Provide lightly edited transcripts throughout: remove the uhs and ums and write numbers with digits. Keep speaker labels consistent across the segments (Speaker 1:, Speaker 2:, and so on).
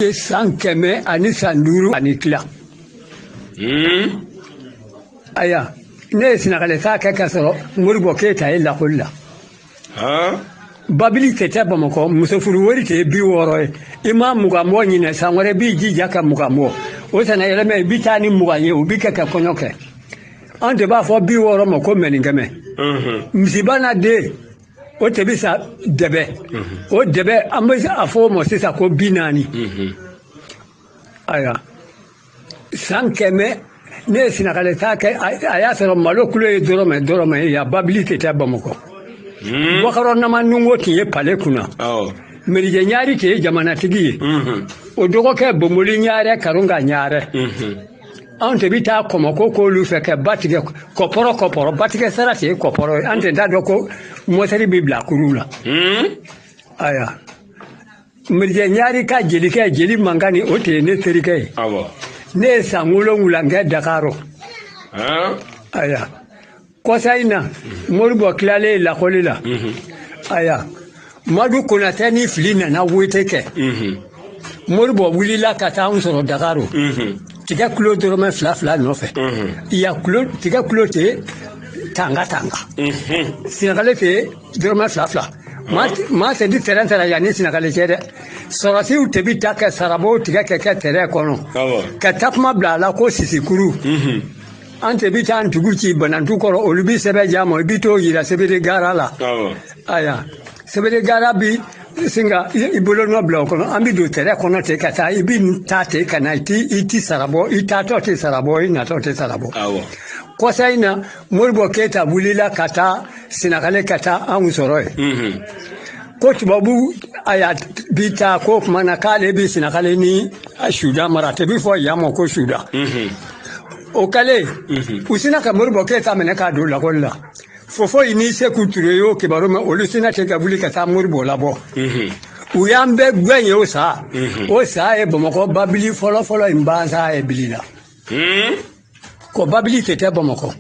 Speaker 1: San kɛmɛ ani san duuru ani tila. Aya ne ye Sinagalika kɛ ka sɔrɔ Moribo Keyita ye lakɔli la. Babili tɛ Bamakɔ muso furu wari tɛ 60 ye. I ma mugan bɔ ɲinɛ san wɛrɛ b'i jija ka mugan bɔ. O sana yɛlɛmɛ i bi taa ni mugan ye o bi kɛ ka kɔɲɔ kɛ. An de b'a fɔ 60 ma ko mɛninkɛmɛ. Misiba na den o tɛ bi sa dɛbɛ. O dɛbɛ an bɛ a fɔ o ma sisan ko 40. Aya san kɛmɛ ne ye Sinagalika kɛ a y'a sɔrɔ malo kulo ye dɔrɔmɛ ye ya babili tɛ Bamakɔ. Wakaro nama nungo tun ye pale kunna. Merijɛ ɲaari tɛ ye jamanatigi ye. O dɔgɔkɛ Bomoli ɲaarɛ Karunga ɲaarɛ. An tɛ bi taa Kɔmɔko k'olu fɛ kɛ ba tigɛ kɔpɔrɔ ba tigɛ sara tɛ ye kɔpɔrɔ ye. An tɛ t'a dɔn ko mɔtɛri bi bila kuru la. Aya merijɛ ɲaari ka jelikɛ jeli mankani o tɛ ye ne terikɛ ye. Ne ye san 7 kɛ Dakaro. Aya kɔsa in na Moribo tilalen lakɔli la. Aya Madu Konatɛ ni fili nana wote kɛ. Moribo wulila ka taa an sɔrɔ Dakaro. Tigɛ kilo dɔrɔmɛ 2 nɔfɛ. Tigɛ kilo tɛ tanga. Sinagali tɛ dɔrɔmɛ 2. maa tɛ di terrain ta la yanni Sinagali cɛ dɛ. Sɔrɔsiw tɛ bi taa kɛ sarabo tigɛ kɛ terrain kɔnɔ. Ka takuma bila a la ko sisikuru. An tɛ bi taa ntugu ci Banantu kɔrɔ olu bi sɛbɛn d'a ma i bi t'o yira Sebede Gara la. Aya Sebede Gara bi singa i bolo nɔ bila o kɔnɔ an bi don terrain kɔnɔ ten ka taa i bi taa ten ka na i ti sarabɔ i taatɔ tɛ sarabɔ i natɔ tɛ sarabɔ. Kɔsa in na Moribo Keyita wulila ka taa Sinagali ka taa anw sɔrɔ ye. Ko tubabu aya bi taa ko kuma na k'ale bi Sinagali ni Sudan mara tɛ bi fɔ yan ma ko Sudan. O kɛlen u sina ka Moribo Keyita minɛ k'a don lakɔli la. Fofo i ni Seku Ture y'o kibaru mɛn olu sina tɛ ka wuli ka taa Moribo labɔ. U y'an bɛɛ gɛn ye o sa. O sa ye Bamakɔ babili fɔlɔ in bansa ye bilila. Ko babili tɛ Bamakɔ.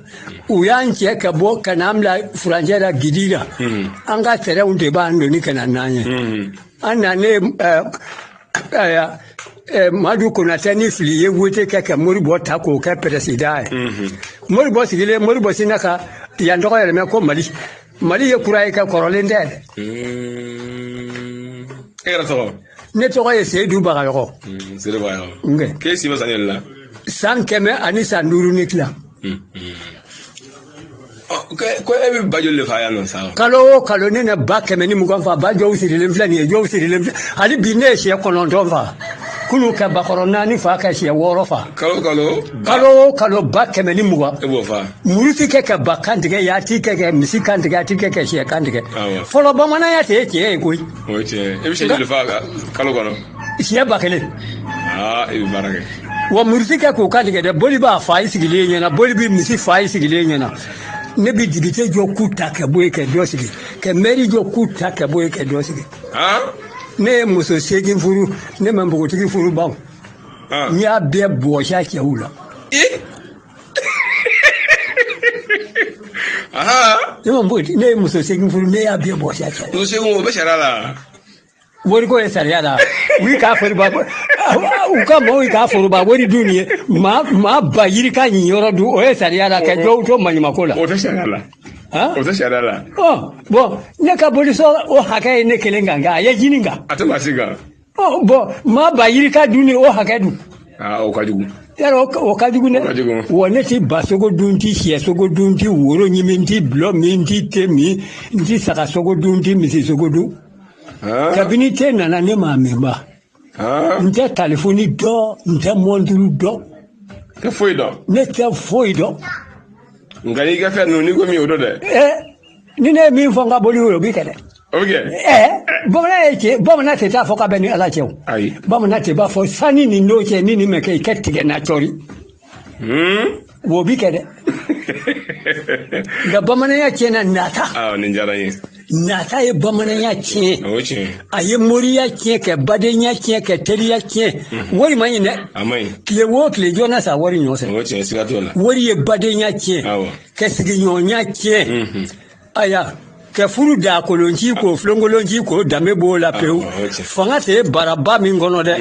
Speaker 1: U y'an cɛ ka bɔ ka n'an bila furancɛ la Gidi la. An ka terrainw de b'an doni ka na n'an ye. An nanen Madu Konatɛ ni fili ye wote kɛ ka Moribo ta k'o kɛ président ye. Moribo sigilen Moribo sina ka yan tɔgɔ yɛlɛmɛ ko Mali. Mali ye kura ye kɛ kɔrɔlen tɛ.
Speaker 2: E yɛrɛ tɔgɔ?
Speaker 1: Ne tɔgɔ ye Seydou Bagayɔkɔ.
Speaker 2: Seydou Bagayɔkɔ. K'e si bɛ san joli la?
Speaker 1: San 100 ani san 5 ni tila.
Speaker 2: Ko e bɛ ba joli de fa yan nɔ sa?
Speaker 1: Kalo o kalo ne na ba 120 fa ba jɔw sirilen filɛ nin ye jɔw sirilen filɛ hali bi ne ye siɲɛ 9 fa. Kunu ka bakɔrɔ 4 fa ka siɲɛ 6 fa. Kalo o kalo ba 120.
Speaker 2: E b'o fa?
Speaker 1: Muruti kɛ ka ba kantigɛ ya ti kɛ misi kantigɛ a ti kɛ siɲɛ kantigɛ. Fɔlɔ bamananya tɛ ye tiɲɛ ye koyi.
Speaker 2: O ye tiɲɛ ye. E bɛ siɲɛ joli fa kalo kɔnɔ?
Speaker 1: Siɲɛ 1000.
Speaker 2: E bɛ baara kɛ.
Speaker 1: Wa muruti kɛ k'o kantigɛ dɛ boli b'a fa i sigilen ɲɛna boli bi misi fa i sigilen ɲɛna. Ne bi dibite jɔ ku ta ka bɔ ye ka dɔ sigi ka mairie jɔ ku ta ka bɔ ye ka dɔ sigi. Ne ye muso 8 furu ne ma npogotigi furu baw. N y'a bɛɛ bɔsiya cɛw la. Ne ye muso 8 furu ne y'a bɛɛ bɔsiya cɛw.
Speaker 2: Muso 8 o bɛ sariya la.
Speaker 1: Wariko ye sariya la. U k'a foroba u ka maaw k'a foroba wari dun ye maa ba yiri ka ɲi yɔrɔ dun o ye sariya la ka dɔw to maɲumako la.
Speaker 2: O tɛ sariya la. O tɛ sariya la.
Speaker 1: Bon ne ka bolisɔn o hakɛ ye ne kelen kan nka a ye jinin kan.
Speaker 2: A tɛ maa si kan.
Speaker 1: Bon maa ba yiri ka dun ni o hakɛ dun.
Speaker 2: O ka jugu.
Speaker 1: Yarɔ o ka jugu dɛ. Wa ne ti ba sogo dun ti sɛ sogo dun ti woro ɲimi n ti bulɔ min n ti te min n ti saga sogo dun n ti misi sogo dun. Kabini te nana ne m'a mɛn ba. N tɛ telefoni dɔn n tɛ mɔnturu dɔn.
Speaker 2: Tɛ foyi dɔn.
Speaker 1: Ne tɛ foyi dɔn.
Speaker 2: Nka n'i ka fɛn ninnu n'i ko min o dɔ dɛ.
Speaker 1: Ni ne ye min fɔ n ka boli o bi kɛ dɛ.
Speaker 2: O bɛ kɛ.
Speaker 1: Bamanan ye cɛ bamanan tɛ taa fɔ ka bɛn ni ala cɛ o.
Speaker 2: Ayi.
Speaker 1: Bamanan tɛ b'a fɔ sani ni n'o cɛ ni nin mɛ kɛ i kɛ tigɛ na cɔri. O bi kɛ dɛ. Nka bamananya tiɲɛna nata.
Speaker 2: Nin diyara n ye.
Speaker 1: Nata ye bamananya tiɲɛ.
Speaker 2: O ye tiɲɛ.
Speaker 1: A ye moriya tiɲɛ ka badenya tiɲɛ ka teriya tiɲɛ. Wari ma ɲi dɛ.
Speaker 2: A ma ɲi.
Speaker 1: Tile o tile jɔna sa wari ɲɔgɔn
Speaker 2: o tiɲɛ siga t'o la.
Speaker 1: Wari ye badenya tiɲɛ. Ka sigiɲɔgɔnya tiɲɛ. Aya ka furu da kolonci ko filonkolonci ko danbe b'o la pewu. Fanga tɛ baraba min kɔnɔ dɛ.